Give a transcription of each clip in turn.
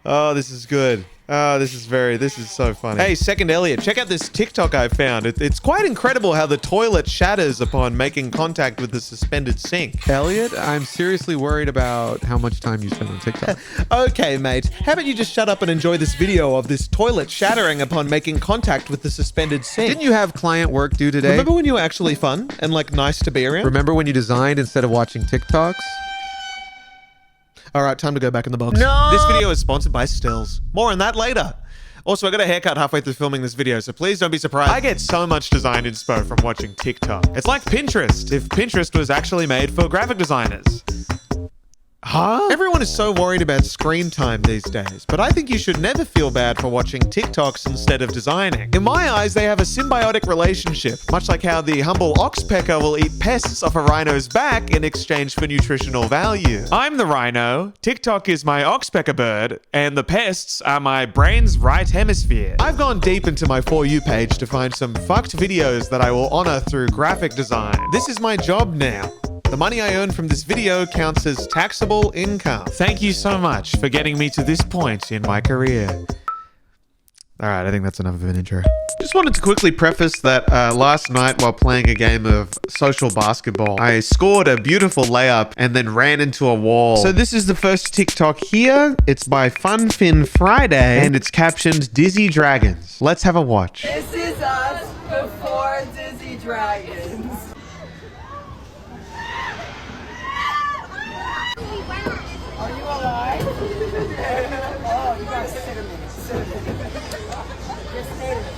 Oh, this is good. Oh, this is so funny. Hey, second Elliot, check out this TikTok I found. It's quite incredible how the toilet shatters upon making contact with the suspended sink. Elliot, I'm seriously worried about how much time you spend on TikTok. Okay, mate. How about you just shut up and enjoy this video of this toilet shattering upon making contact with the suspended sink? Didn't you have client work due today? Remember when you were actually fun and like nice to be around? Remember when you designed instead of watching TikToks? All right, time to go back in the box. No! This video is sponsored by Stills. More on that later. Also, I got a haircut halfway through filming this video, so please don't be surprised. I get so much design inspo from watching TikTok. It's like Pinterest, if Pinterest was actually made for graphic designers. Huh? Everyone is so worried about screen time these days, but I think you should never feel bad for watching TikToks instead of designing. In my eyes, they have a symbiotic relationship, much like how the humble oxpecker will eat pests off a rhino's back in exchange for nutritional value. I'm the rhino, TikTok is my oxpecker bird, and the pests are my brain's right hemisphere. I've gone deep into my For You page to find some fucked videos that I will honor through graphic design. This is my job now. The money I earn from this video counts as taxable income. Thank you so much for getting me to this point in my career. All right, I think that's enough of an intro. Just wanted to quickly preface that last night while playing a game of social basketball, I scored a beautiful layup and then ran into a wall. So this is the first TikTok here. It's by Funfin Friday and it's captioned Dizzy Dragons. Let's have a watch. This is us before Dizzy Dragons. Are you alive? Oh, you gotta sit a minute. Sit a minute. Just stay a minute.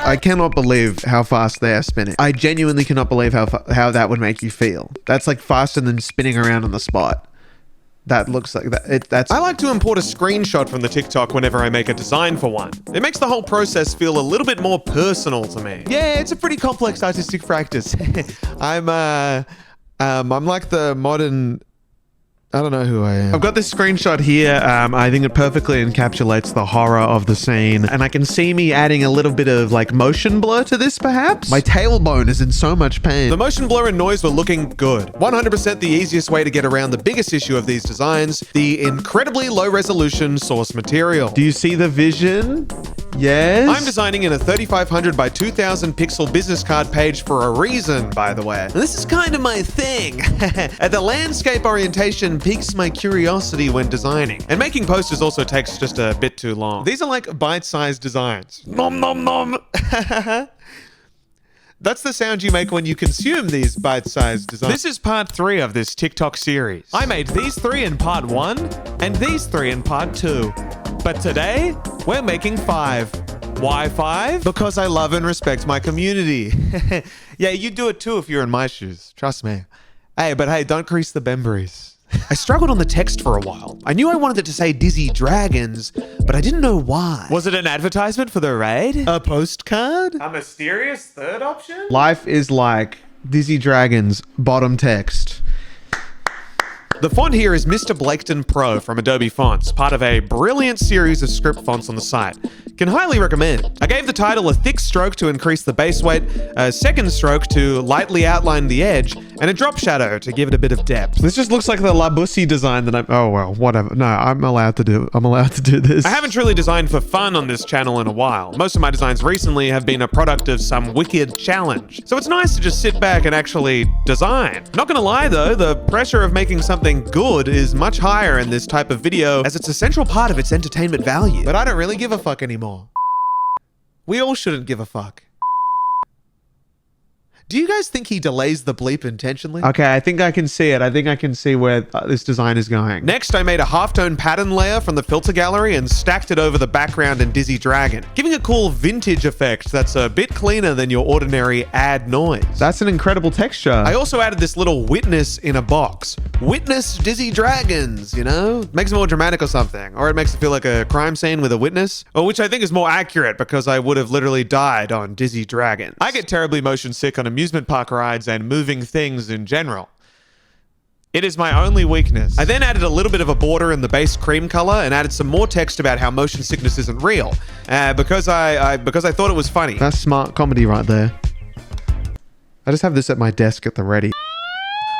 I cannot believe how fast they are spinning. I genuinely cannot believe how that would make you feel. That's like faster than spinning around on the spot. That looks like that. I like to import a screenshot from the TikTok whenever I make a design for one. It makes the whole process feel a little bit more personal to me. Yeah, it's a pretty complex artistic practice. I'm like the modern. I don't know who I am. I've got this screenshot here. I think it perfectly encapsulates the horror of the scene. And I can see me adding a little bit of like motion blur to this perhaps. My tailbone is in so much pain. The motion blur and noise were looking good. 100% the easiest way to get around the biggest issue of these designs, the incredibly low resolution source material. Do you see the vision? Yes. I'm designing in a 3500 by 2000 pixel business card page for a reason, by the way. This is kind of my thing. The landscape orientation piques my curiosity when designing. And making posters also takes just a bit too long. These are like bite-sized designs. Nom nom nom. That's the sound you make when you consume these bite-sized designs. This is part 3 of this TikTok series. I made these 3 in part 1 and these 3 in part 2. But today, we're making 5. Why 5? Because I love and respect my community. Yeah, you'd do it too if you're in my shoes. Trust me. Hey, but hey, don't crease the bemburies. I struggled on the text for a while. I knew I wanted it to say Dizzy Dragons, but I didn't know why. Was it an advertisement for the raid? A postcard? A mysterious third option? Life is like Dizzy Dragons, bottom text. The font here is Mr. Blaketon Pro from Adobe Fonts, part of a brilliant series of script fonts on the site. Can highly recommend. I gave the title a thick stroke to increase the base weight, a second stroke to lightly outline the edge, and a drop shadow to give it a bit of depth. This just looks like the Labussy design that oh well, whatever. No, I'm allowed to do this. I haven't really designed for fun on this channel in a while. Most of my designs recently have been a product of some wicked challenge. So it's nice to just sit back and actually design. Not gonna lie though, the pressure of making something good is much higher in this type of video as it's a central part of its entertainment value. But I don't really give a fuck anymore. We all shouldn't give a fuck. Do you guys think he delays the bleep intentionally? Okay, I think I can see it. I think I can see where this design is going. Next, I made a halftone pattern layer from the filter gallery and stacked it over the background and Dizzy Dragon, giving a cool vintage effect that's a bit cleaner than your ordinary ad noise. That's an incredible texture. I also added this little witness in a box. Witness Dizzy Dragons, you know? Makes it more dramatic or something. Or it makes it feel like a crime scene with a witness. Or which I think is more accurate because I would have literally died on Dizzy Dragon. I get terribly motion sick on amusement park rides and moving things in general. It is my only weakness. I then added a little bit of a border in the base cream color and added some more text about how motion sickness isn't real, because I thought it was funny. That's smart comedy right there. I just have this at my desk at the ready.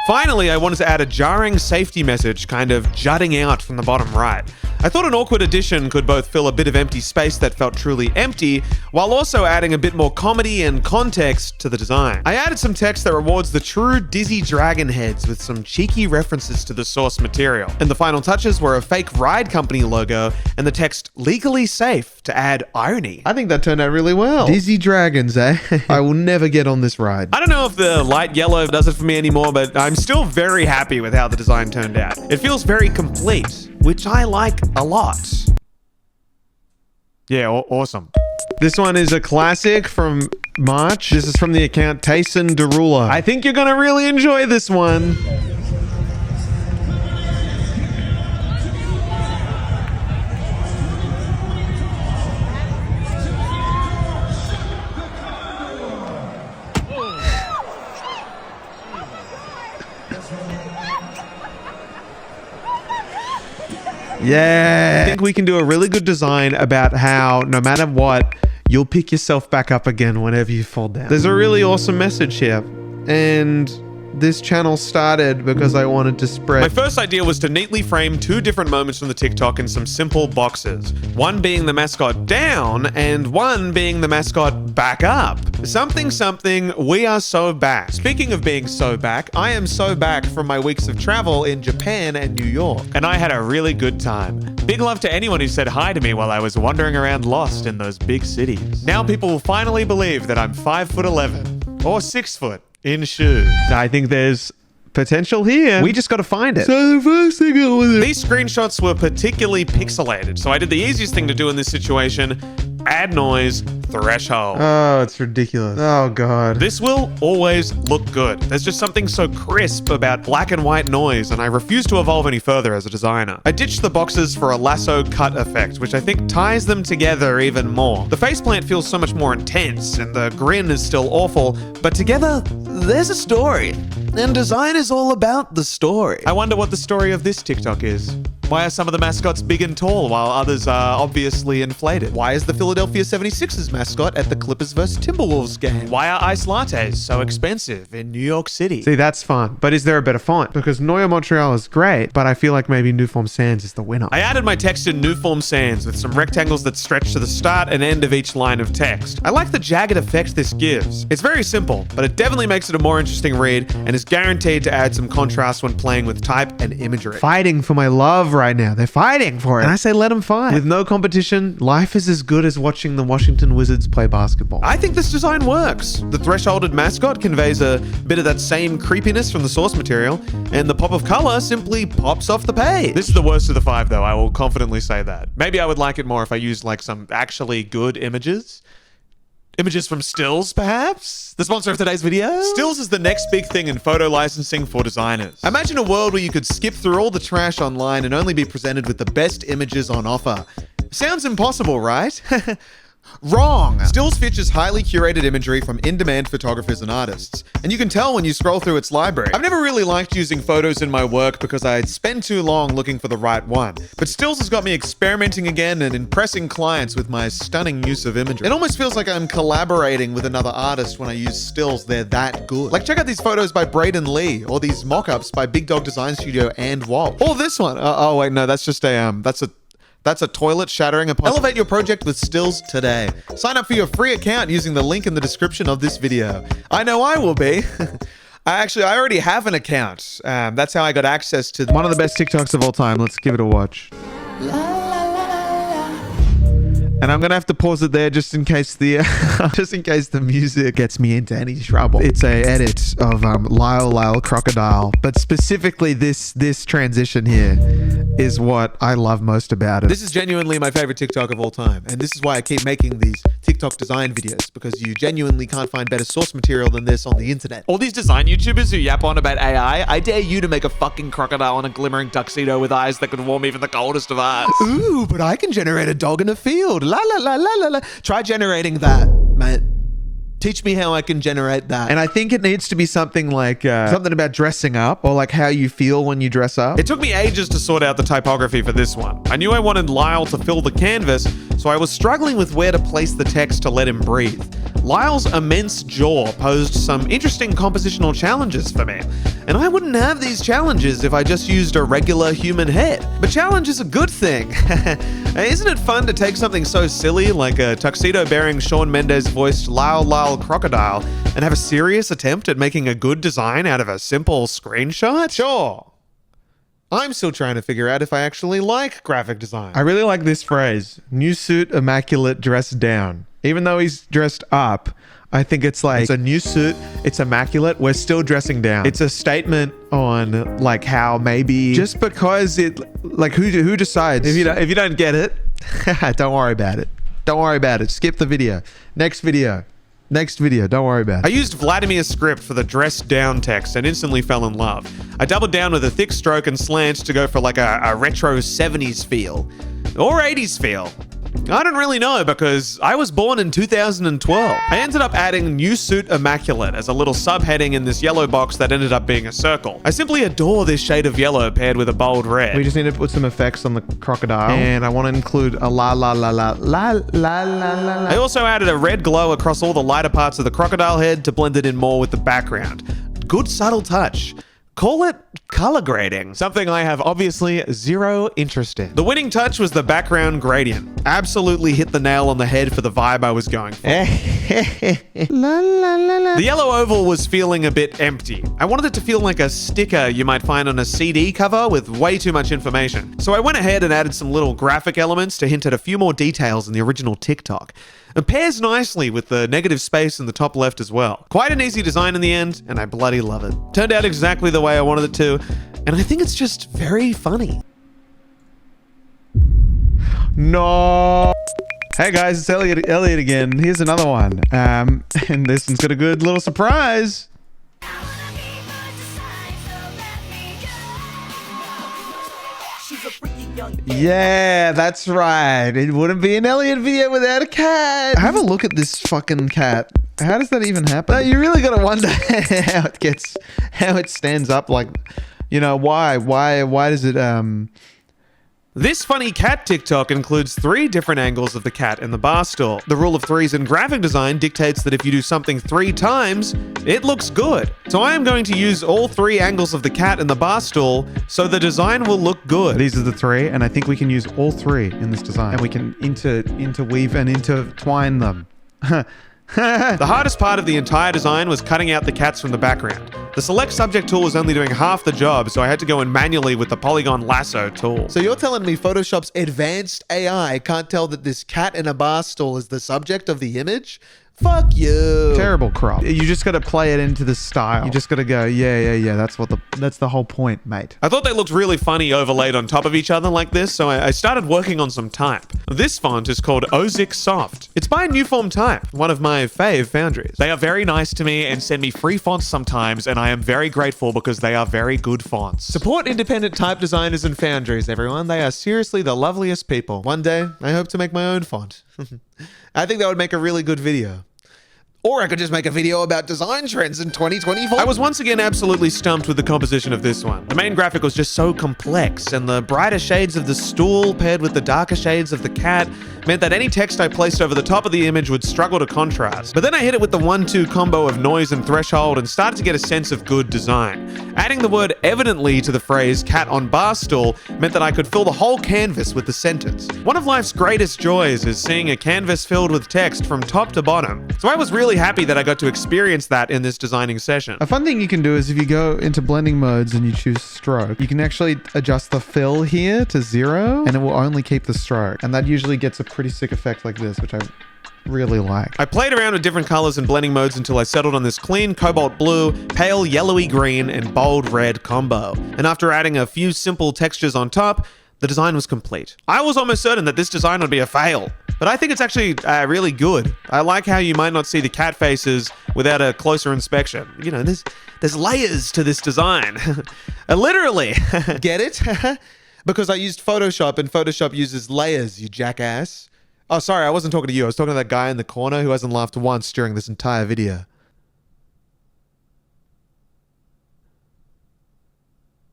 Finally, I wanted to add a jarring safety message kind of jutting out from the bottom right. I thought an awkward addition could both fill a bit of empty space that felt truly empty, while also adding a bit more comedy and context to the design. I added some text that rewards the true dizzy dragon heads with some cheeky references to the source material. And the final touches were a fake ride company logo and the text legally safe to add irony. I think that turned out really well. Dizzy dragons, eh? I will never get on this ride. I don't know if the light yellow does it for me anymore, but I'm still very happy with how the design turned out. It feels very complete, which I like a lot. Yeah, awesome. This one is a classic from March. This is from the account Tayson Derula. I think you're gonna really enjoy this one. Yeah. I think we can do a really good design about how no matter what, you'll pick yourself back up again whenever you fall down. There's a really awesome message here. And this channel started because I wanted to spread. My first idea was to neatly frame two different moments from the TikTok in some simple boxes. One being the mascot down and one being the mascot back up. Something, we are so back. Speaking of being so back, I am so back from my weeks of travel in Japan and New York. And I had a really good time. Big love to anyone who said hi to me while I was wandering around lost in those big cities. Now people will finally believe that I'm 5'11" or 6 foot. In shoes. I think there's potential here. We just got to find it. So the first thing I was... These screenshots were particularly pixelated, so I did the easiest thing to do in this situation. Add noise threshold. Oh, it's ridiculous. Oh, God. This will always look good. There's just something so crisp about black and white noise, and I refuse to evolve any further as a designer. I ditched the boxes for a lasso cut effect, which I think ties them together even more. The faceplant feels so much more intense, and the grin is still awful, but together, there's a story. And design is all about the story. I wonder what the story of this TikTok is. Why are some of the mascots big and tall while others are obviously inflated? Why is the Philadelphia 76ers mascot at the Clippers vs. Timberwolves game? Why are iced lattes so expensive in New York City? See, that's fun. But is there a better font? Because Noya Montreal is great, but I feel like maybe New Form Sans is the winner. I added my text in New Form Sans with some rectangles that stretch to the start and end of each line of text. I like the jagged effect this gives. It's very simple, but it definitely makes it a more interesting read and is guaranteed to add some contrast when playing with type and imagery. Fighting for my love right now. They're fighting for it. And I say let them fight. With no competition, life is as good as watching the Washington Wizards play basketball. I think this design works. The thresholded mascot conveys a bit of that same creepiness from the source material, and the pop of color simply pops off the page. This is the worst of the 5 though, I will confidently say that. Maybe I would like it more if I used like some actually good images. Images from Stills, perhaps? The sponsor of today's video? Stills is the next big thing in photo licensing for designers. Imagine a world where you could skip through all the trash online and only be presented with the best images on offer. Sounds impossible, right? Wrong! Stills features highly curated imagery from in-demand photographers and artists, and you can tell when you scroll through its library. I've never really liked using photos in my work because I spend too long looking for the right one, but Stills has got me experimenting again and impressing clients with my stunning use of imagery. It almost feels like I'm collaborating with another artist when I use Stills. They're that good. Like, check out these photos by Braden Lee, or these mock-ups by Big Dog Design Studio and Walt. Or this one. Oh wait, no, that's just that's a toilet shattering upon. Elevate your project with Stills today. Sign up for your free account using the link in the description of this video. I know I will be. I already have an account. That's how I got access to one of the best TikToks of all time. Let's give it a watch. And I'm gonna have to pause it there just in case the music gets me into any trouble. It's a edit of Lyle Crocodile, but specifically this transition here is what I love most about it. This is genuinely my favorite TikTok of all time, and this is why I keep making these TikTok design videos, because you genuinely can't find better source material than this on the internet. All these design YouTubers who yap on about AI, I dare you to make a fucking crocodile in a glimmering tuxedo with eyes that could warm even the coldest of hearts. Ooh, but I can generate a dog in a field. La la la la la la. Try generating that, mate. Teach me how I can generate that. And I think it needs to be something like something about dressing up, or like how you feel when you dress up. It took me ages to sort out the typography for this one. I knew I wanted Lyle to fill the canvas, so I was struggling with where to place the text to let him breathe. Lyle's immense jaw posed some interesting compositional challenges for me. And I wouldn't have these challenges if I just used a regular human head. But challenge is a good thing. Isn't it fun to take something so silly like a tuxedo-bearing Shawn Mendes-voiced Lyle crocodile and have a serious attempt at making a good design out of a simple screenshot? Sure. I'm still trying to figure out if I actually like graphic design. I really like this phrase, new suit, immaculate, dressed down. Even though he's dressed up, I think it's like, it's a new suit, it's immaculate, we're still dressing down. It's a statement on like how maybe just because it, like who decides? If you don't get it, don't worry about it. Don't worry about it. Skip the video. Next video. Next video, don't worry about it. I used Vladimir's script for the dressed down text and instantly fell in love. I doubled down with a thick stroke and slant to go for like a retro 70s feel. Or 80s feel. I don't really know because I was born in 2012. I ended up adding new suit immaculate as a little subheading in this yellow box that ended up being a circle. I simply adore this shade of yellow paired with a bold red. We just need to put some effects on the crocodile. And I want to include a la la la la la la la la. I also added a red glow across all the lighter parts of the crocodile head to blend it in more with the background. Good subtle touch. Call it color grading, something I have obviously zero interest in. The winning touch was the background gradient. Absolutely hit the nail on the head for the vibe I was going for. La, la, la, la. The yellow oval was feeling a bit empty. I wanted it to feel like a sticker you might find on a CD cover with way too much information. So I went ahead and added some little graphic elements to hint at a few more details in the original TikTok. It pairs nicely with the negative space in the top left as well. Quite an easy design in the end, and I bloody love it. Turned out exactly the way I wanted it to, and I think it's just very funny. No. Hey guys, it's Elliot again. Here's another one. And this one's got a good little surprise. Yeah, that's right. It wouldn't be an Elliot video without a cat. Have a look at this fucking cat. How does that even happen? No, you really gotta wonder how it stands up. Like, you know, why does it This funny cat TikTok includes 3 different angles of the cat in the bar stool. The rule of threes in graphic design dictates that if you do something 3 times, it looks good. So I am going to use all 3 angles of the cat in the bar stool so the design will look good. These are the 3, and I think we can use all 3 in this design. And we can interweave and intertwine them. The hardest part of the entire design was cutting out the cats from the background. The select subject tool was only doing half the job, so I had to go in manually with the polygon lasso tool. So you're telling me Photoshop's advanced AI can't tell that this cat in a bar stool is the subject of the image? Fuck you. Terrible crop. You just got to play it into the style. You just got to go, yeah. That's the whole point, mate. I thought they looked really funny overlaid on top of each other like this, so I started working on some type. This font is called Ozic Soft. It's by Newform Type, one of my fave foundries. They are very nice to me and send me free fonts sometimes, and I am very grateful because they are very good fonts. Support independent type designers and foundries, everyone. They are seriously the loveliest people. One day, I hope to make my own font. I think that would make a really good video. Or I could just make a video about design trends in 2024. I was once again absolutely stumped with the composition of this one. The main graphic was just so complex, and the brighter shades of the stool paired with the darker shades of the cat meant that any text I placed over the top of the image would struggle to contrast. But then I hit it with the 1-2 combo of noise and threshold and started to get a sense of good design. Adding the word evidently to the phrase cat on bar stool meant that I could fill the whole canvas with the sentence. One of life's greatest joys is seeing a canvas filled with text from top to bottom. So I was really happy that I got to experience that in this designing session. A fun thing you can do is if you go into blending modes and you choose stroke, you can actually adjust the fill here to 0 and it will only keep the stroke. And that usually gets a pretty sick effect like this, which I really like. I played around with different colors and blending modes until I settled on this clean cobalt blue, pale yellowy green, and bold red combo. And after adding a few simple textures on top, the design was complete. I was almost certain that this design would be a fail, but I think it's actually really good. I like how you might not see the cat faces without a closer inspection. You know, there's layers to this design. Literally. Get it? Because I used Photoshop and Photoshop uses layers, you jackass. Oh, sorry, I wasn't talking to you. I was talking to that guy in the corner who hasn't laughed once during this entire video.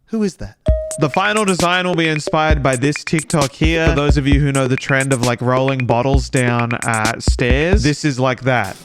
Who is that? The final design will be inspired by this TikTok here. For those of you who know the trend of like rolling bottles down stairs, this is like that.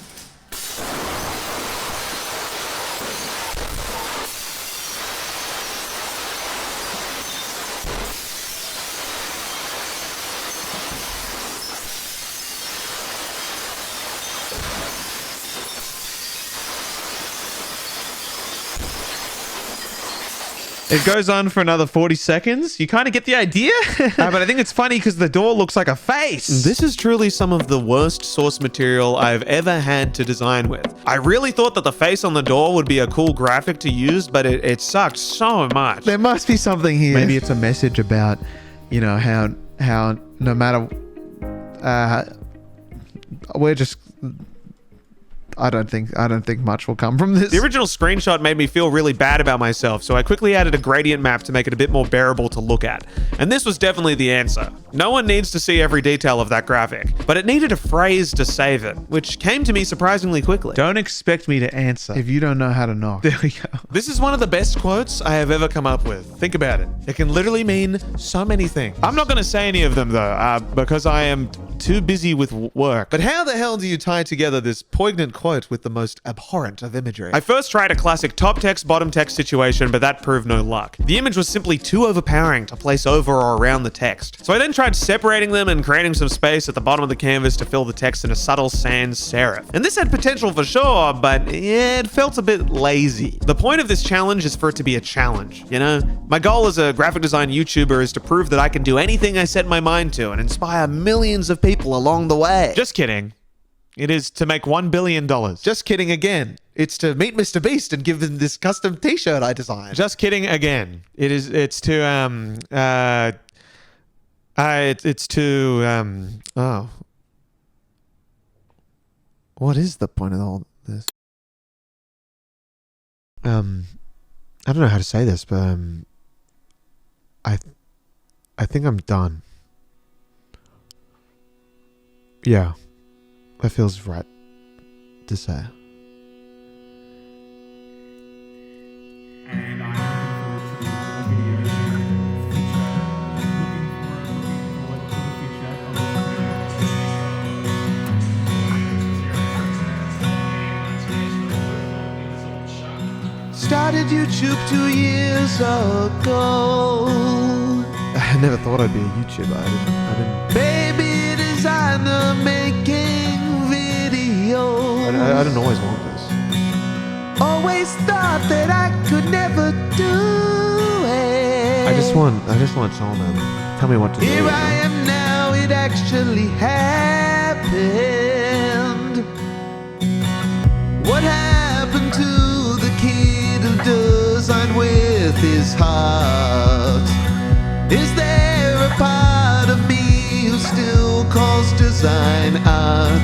It goes on for another 40 seconds. You kind of get the idea. But I think it's funny because the door looks like a face. This is truly some of the worst source material I've ever had to design with. I really thought that the face on the door would be a cool graphic to use, but it sucked so much. There must be something here. Maybe it's a message about, you know, how no matter, we're just. I don't think much will come from this. The original screenshot made me feel really bad about myself, so I quickly added a gradient map to make it a bit more bearable to look at. And this was definitely the answer. No one needs to see every detail of that graphic, but it needed a phrase to save it, which came to me surprisingly quickly. Don't expect me to answer if you don't know how to knock. There we go. This is one of the best quotes I have ever come up with. Think about it. It can literally mean so many things. I'm not going to say any of them though, because I am too busy with work. But how the hell do you tie together this poignant quote with the most abhorrent of imagery? I first tried a classic top text, bottom text situation, but that proved no luck. The image was simply too overpowering to place over or around the text. So I then tried separating them and creating some space at the bottom of the canvas to fill the text in a subtle sans serif. And this had potential for sure, but yeah, it felt a bit lazy. The point of this challenge is for it to be a challenge, you know? My goal as a graphic design YouTuber is to prove that I can do anything I set my mind to and inspire millions of people along the way. Just kidding. It is to make $1 billion. Just kidding again. It's to meet Mr. Beast and give him this custom t-shirt I designed. Just kidding again. It's to oh. What is the point of all this? I don't know how to say this, but I think I'm done. Yeah. That feels right to say. And I'm looking forward to more videos in the future. Looking forward to the future of Started YouTube 2 years ago. I never thought I'd be a YouTuber. I didn't. Baby designer making videos. I didn't always want this. Always thought that I could never do it. I just want someone to tell me what to do. Here I am now, it actually happened. What happened to the kid who designed with his heart? Is there a part of me who still calls design art?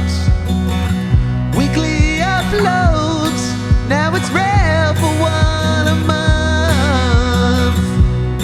Weekly uploads, now it's rare for one a month.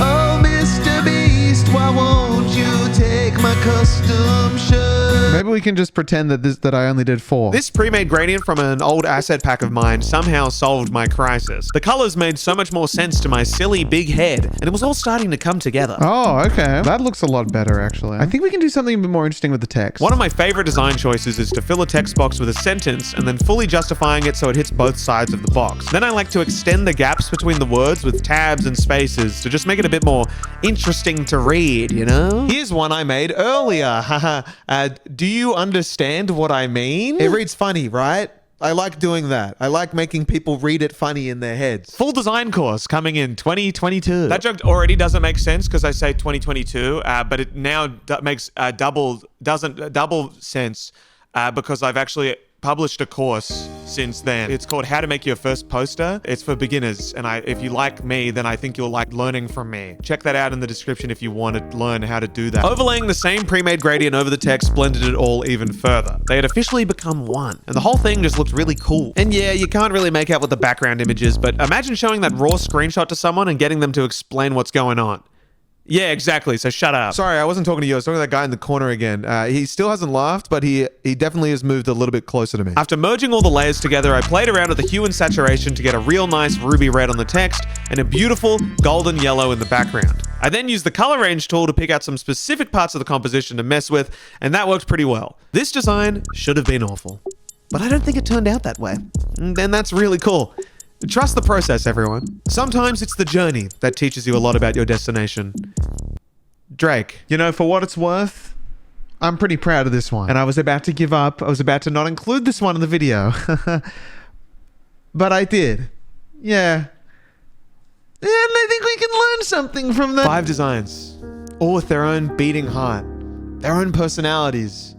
Oh, Mr. Beast, why won't you take my custom shirt? Maybe we can just pretend that I only did 4. This pre-made gradient from an old asset pack of mine somehow solved my crisis. The colors made so much more sense to my silly big head, and it was all starting to come together. Oh, okay. That looks a lot better, actually. I think we can do something a bit more interesting with the text. One of my favorite design choices is to fill a text box with a sentence and then fully justifying it so it hits both sides of the box. Then I like to extend the gaps between the words with tabs and spaces to just make it a bit more interesting to read, you know? Here's one I made earlier. Haha. Do you understand what I mean? It reads funny, right? I like doing that. I like making people read it funny in their heads. Full design course coming in 2022. That joke already doesn't make sense because I say 2022, but it now makes double sense because I've actually published a course since then. It's called How to Make Your First Poster. It's for beginners, and if you like me, then I think you'll like learning from me. Check that out in the description if you want to learn how to do that. Overlaying the same pre-made gradient over the text blended it all even further. They had officially become one, and the whole thing just looked really cool. And yeah, you can't really make out what the background image is, but imagine showing that raw screenshot to someone and getting them to explain what's going on. Yeah, exactly. So shut up. Sorry, I wasn't talking to you. I was talking to that guy in the corner again. He still hasn't laughed, but he definitely has moved a little bit closer to me. After merging all the layers together, I played around with the hue and saturation to get a real nice ruby red on the text and a beautiful golden yellow in the background. I then used the color range tool to pick out some specific parts of the composition to mess with, and that worked pretty well. This design should have been awful, but I don't think it turned out that way. And that's really cool. Trust the process, everyone. Sometimes it's the journey that teaches you a lot about your destination. Drake. You know, for what it's worth, I'm pretty proud of this one. And I was about to give up. I was about to not include this one in the video. But I did. Yeah. And I think think we can learn something from them? 5 designs, all with their own beating heart, their own personalities,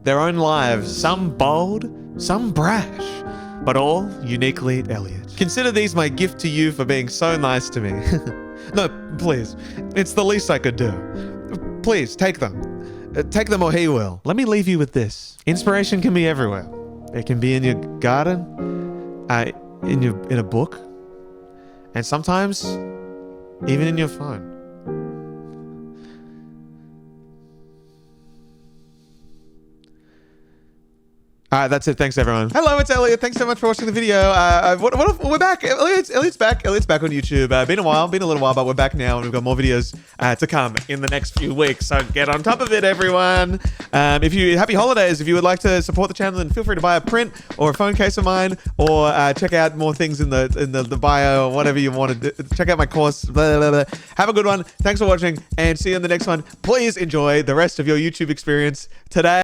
their own lives, some bold, some brash, but all uniquely Elliot. Consider these my gift to you for being so nice to me. No, please. It's the least I could do. Please, take them. Take them or he will. Let me leave you with this. Inspiration can be everywhere. It can be in your garden, in a book, and sometimes even in your phone. All right, that's it. Thanks, everyone. Hello, it's Elliot. Thanks so much for watching the video. We're back. Elliot's back. Elliot's back on YouTube. Been a little while, but we're back now, and we've got more videos to come in the next few weeks. So get on top of it, everyone. Happy holidays. If you would like to support the channel, then feel free to buy a print or a phone case of mine, or check out more things in the bio or whatever you want to do. Check out my course. Blah, blah, blah. Have a good one. Thanks for watching, and see you in the next one. Please enjoy the rest of your YouTube experience today.